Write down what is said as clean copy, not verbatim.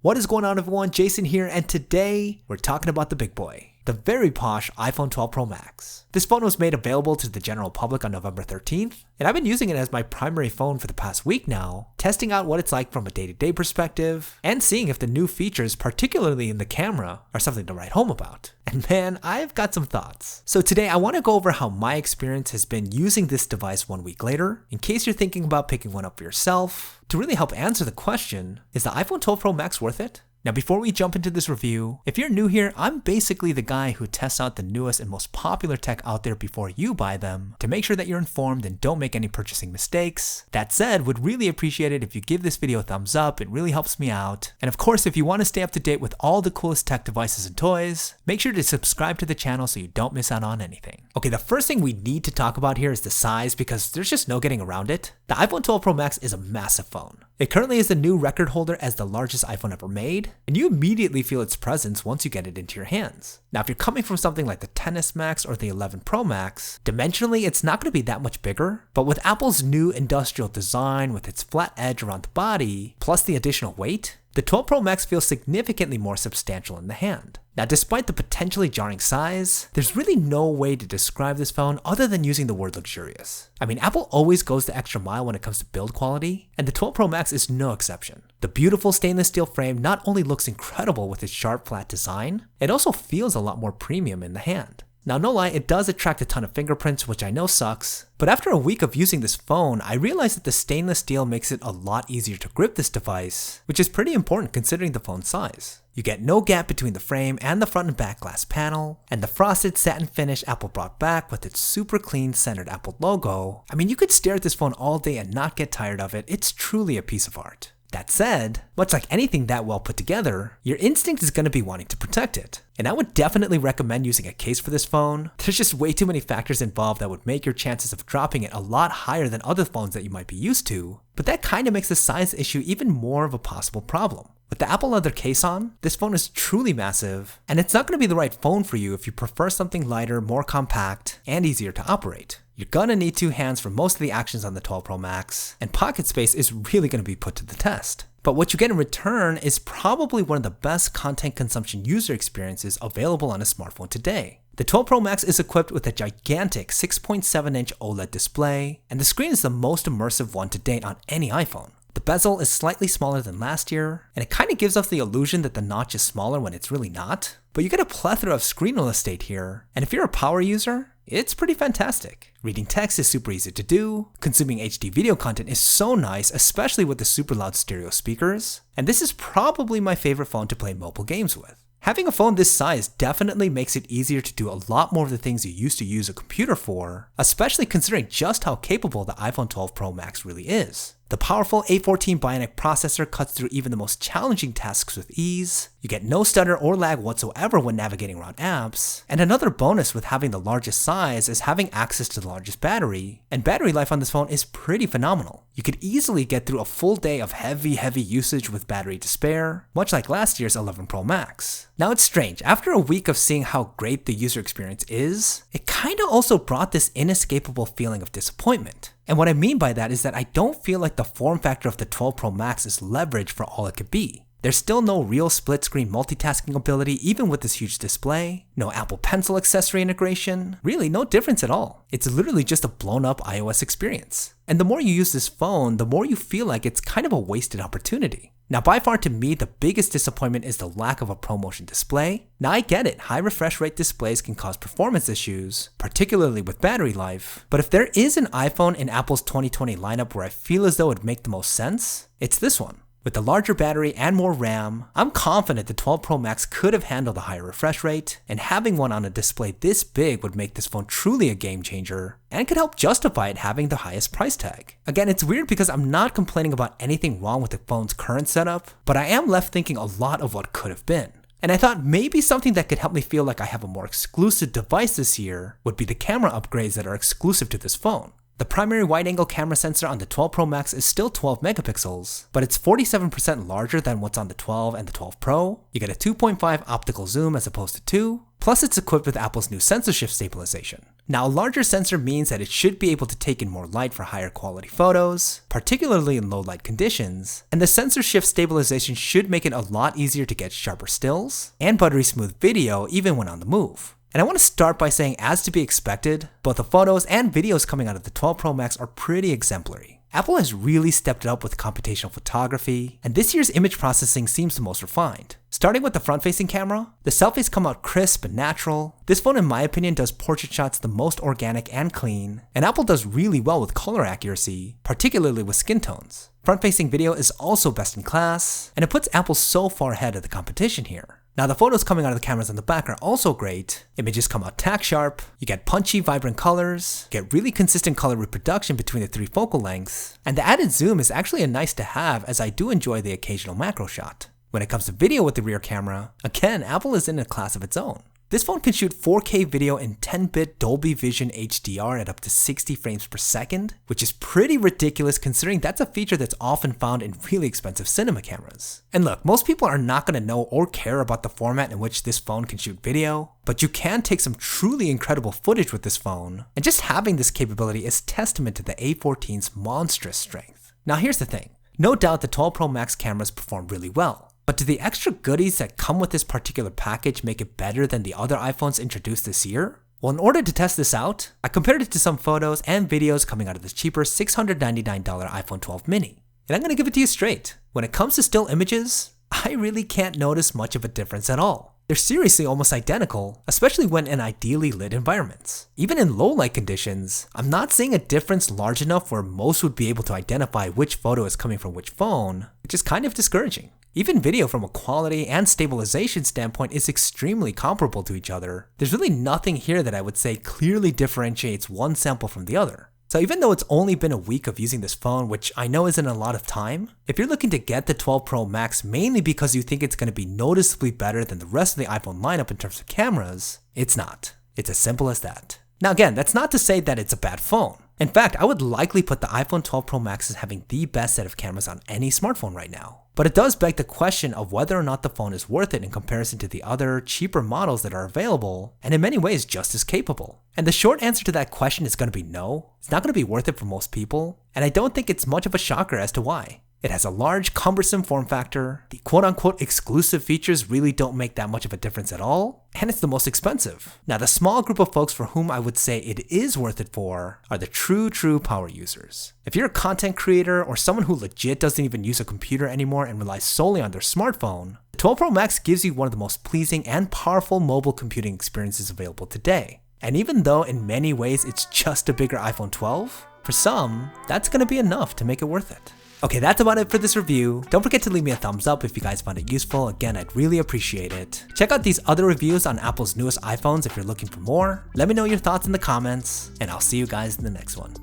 What is going on, everyone? Jason here, and today we're talking about the big boy, the very posh iPhone 12 Pro Max. This phone was made available to the general public on November 13th, and I've been using it as my primary phone for the past week now, testing out what it's like from a day-to-day perspective, and seeing if the new features, particularly in the camera, are something to write home about. And man, I've got some thoughts. So today I want to go over how my experience has been using this device 1 week later, in case you're thinking about picking one up for yourself, to really help answer the question, is the iPhone 12 Pro Max worth it? Now before we jump into this review, if you're new here, I'm basically the guy who tests out the newest and most popular tech out there before you buy them to make sure that you're informed and don't make any purchasing mistakes. That said, would really appreciate it if you give this video a thumbs up, it really helps me out. And of course, if you want to stay up to date with all the coolest tech devices and toys, make sure to subscribe to the channel so you don't miss out on anything. Okay, the first thing we need to talk about here is the size because there's just no getting around it. The iPhone 12 Pro Max is a massive phone. It currently is the new record holder as the largest iPhone ever made, and you immediately feel its presence once you get it into your hands. Now, if you're coming from something like the XS Max or the 11 Pro Max, dimensionally it's not going to be that much bigger, but with Apple's new industrial design with its flat edge around the body, plus the additional weight, the 12 Pro Max feels significantly more substantial in the hand. Now, despite the potentially jarring size, there's really no way to describe this phone other than using the word luxurious. I mean, Apple always goes the extra mile when it comes to build quality, and the 12 Pro Max is no exception. The beautiful stainless steel frame not only looks incredible with its sharp flat design, it also feels a lot more premium in the hand. Now, no lie, it does attract a ton of fingerprints, which I know sucks, but after a week of using this phone, I realized that the stainless steel makes it a lot easier to grip this device, which is pretty important considering the phone's size. You get no gap between the frame and the front and back glass panel, and the frosted satin finish Apple brought back with its super clean centered Apple logo. I mean, you could stare at this phone all day and not get tired of it. It's truly a piece of art. That said, much like anything that well put together, your instinct is going to be wanting to protect it. And I would definitely recommend using a case for this phone. There's just way too many factors involved that would make your chances of dropping it a lot higher than other phones that you might be used to, but that kind of makes the size issue even more of a possible problem. With the Apple leather case on, this phone is truly massive, and it's not going to be the right phone for you if you prefer something lighter, more compact, and easier to operate. You're gonna need two hands for most of the actions on the 12 Pro Max, and pocket space is really gonna be put to the test. But what you get in return is probably one of the best content consumption user experiences available on a smartphone today. The 12 Pro Max is equipped with a gigantic 6.7-inch OLED display, and the screen is the most immersive one to date on any iPhone. The bezel is slightly smaller than last year, and it kind of gives off the illusion that the notch is smaller when it's really not. But you get a plethora of screen real estate here, and if you're a power user, it's pretty fantastic. Reading text is super easy to do, consuming HD video content is so nice, especially with the super loud stereo speakers, and this is probably my favorite phone to play mobile games with. Having a phone this size definitely makes it easier to do a lot more of the things you used to use a computer for, especially considering just how capable the iPhone 12 Pro Max really is. The powerful A14 Bionic processor cuts through even the most challenging tasks with ease. You get no stutter or lag whatsoever when navigating around apps. And another bonus with having the largest size is having access to the largest battery. And battery life on this phone is pretty phenomenal. You could easily get through a full day of heavy usage with battery to spare, much like last year's 11 Pro Max. Now it's strange, after a week of seeing how great the user experience is, it kinda also brought this inescapable feeling of disappointment. And what I mean by that is that I don't feel like the form factor of the 12 Pro Max is leveraged for all it could be. There's still no real split screen multitasking ability even with this huge display, no Apple Pencil accessory integration, really no difference at all. It's literally just a blown up iOS experience. And the more you use this phone, the more you feel like it's kind of a wasted opportunity. Now by far to me, the biggest disappointment is the lack of a ProMotion display. Now I get it, high refresh rate displays can cause performance issues, particularly with battery life, but if there is an iPhone in Apple's 2020 lineup where I feel as though it'd make the most sense, it's this one. With the larger battery and more RAM, I'm confident the 12 Pro Max could have handled a higher refresh rate, and having one on a display this big would make this phone truly a game changer, and could help justify it having the highest price tag. Again, it's weird because I'm not complaining about anything wrong with the phone's current setup, but I am left thinking a lot of what could have been. And I thought maybe something that could help me feel like I have a more exclusive device this year would be the camera upgrades that are exclusive to this phone. The primary wide-angle camera sensor on the 12 Pro Max is still 12 megapixels, but it's 47% larger than what's on the 12 and the 12 Pro. You get a 2.5 optical zoom as opposed to 2, plus it's equipped with Apple's new sensor shift stabilization. Now, a larger sensor means that it should be able to take in more light for higher quality photos, particularly in low light conditions, and the sensor shift stabilization should make it a lot easier to get sharper stills and buttery smooth video even when on the move. And I want to start by saying, as to be expected, both the photos and videos coming out of the 12 Pro Max are pretty exemplary. Apple has really stepped it up with computational photography, and this year's image processing seems the most refined. Starting with the front-facing camera, the selfies come out crisp and natural. This phone, in my opinion, does portrait shots the most organic and clean, and Apple does really well with color accuracy, particularly with skin tones. Front-facing video is also best in class, and it puts Apple so far ahead of the competition here. Now, the photos coming out of the cameras on the back are also great. Images come out tack sharp, you get punchy, vibrant colors, get really consistent color reproduction between the 3 focal lengths, and the added zoom is actually a nice to have, as I do enjoy the occasional macro shot. When it comes to video with the rear camera, again, Apple is in a class of its own. This phone can shoot 4K video in 10-bit Dolby Vision HDR at up to 60 frames per second, which is pretty ridiculous considering that's a feature that's often found in really expensive cinema cameras. And look, most people are not going to know or care about the format in which this phone can shoot video, but you can take some truly incredible footage with this phone, and just having this capability is testament to the A14's monstrous strength. Now here's the thing, no doubt the 12 Pro Max cameras perform really well. But do the extra goodies that come with this particular package make it better than the other iPhones introduced this year? Well, in order to test this out, I compared it to some photos and videos coming out of the cheaper $699 iPhone 12 mini. And I'm going to give it to you straight. When it comes to still images, I really can't notice much of a difference at all. They're seriously almost identical, especially when in ideally lit environments. Even in low light conditions, I'm not seeing a difference large enough where most would be able to identify which photo is coming from which phone, which is kind of discouraging. Even video from a quality and stabilization standpoint is extremely comparable to each other. There's really nothing here that I would say clearly differentiates one sample from the other. So even though it's only been a week of using this phone, which I know isn't a lot of time, if you're looking to get the 12 Pro Max mainly because you think it's going to be noticeably better than the rest of the iPhone lineup in terms of cameras, it's not. It's as simple as that. Now again, that's not to say that it's a bad phone. In fact, I would likely put the iPhone 12 Pro Max as having the best set of cameras on any smartphone right now. But it does beg the question of whether or not the phone is worth it in comparison to the other, cheaper models that are available, and in many ways just as capable. And the short answer to that question is going to be no. It's not going to be worth it for most people, and I don't think it's much of a shocker as to why. It has a large, cumbersome form factor, the quote-unquote exclusive features really don't make that much of a difference at all, and it's the most expensive. Now, the small group of folks for whom I would say it is worth it for are the true power users. If you're a content creator or someone who legit doesn't even use a computer anymore and relies solely on their smartphone, the 12 Pro Max gives you one of the most pleasing and powerful mobile computing experiences available today. And even though in many ways it's just a bigger iPhone 12, for some, that's going to be enough to make it worth it. Okay, that's about it for this review. Don't forget to leave me a thumbs up if you guys found it useful. Again, I'd really appreciate it. Check out these other reviews on Apple's newest iPhones if you're looking for more. Let me know your thoughts in the comments, and I'll see you guys in the next one.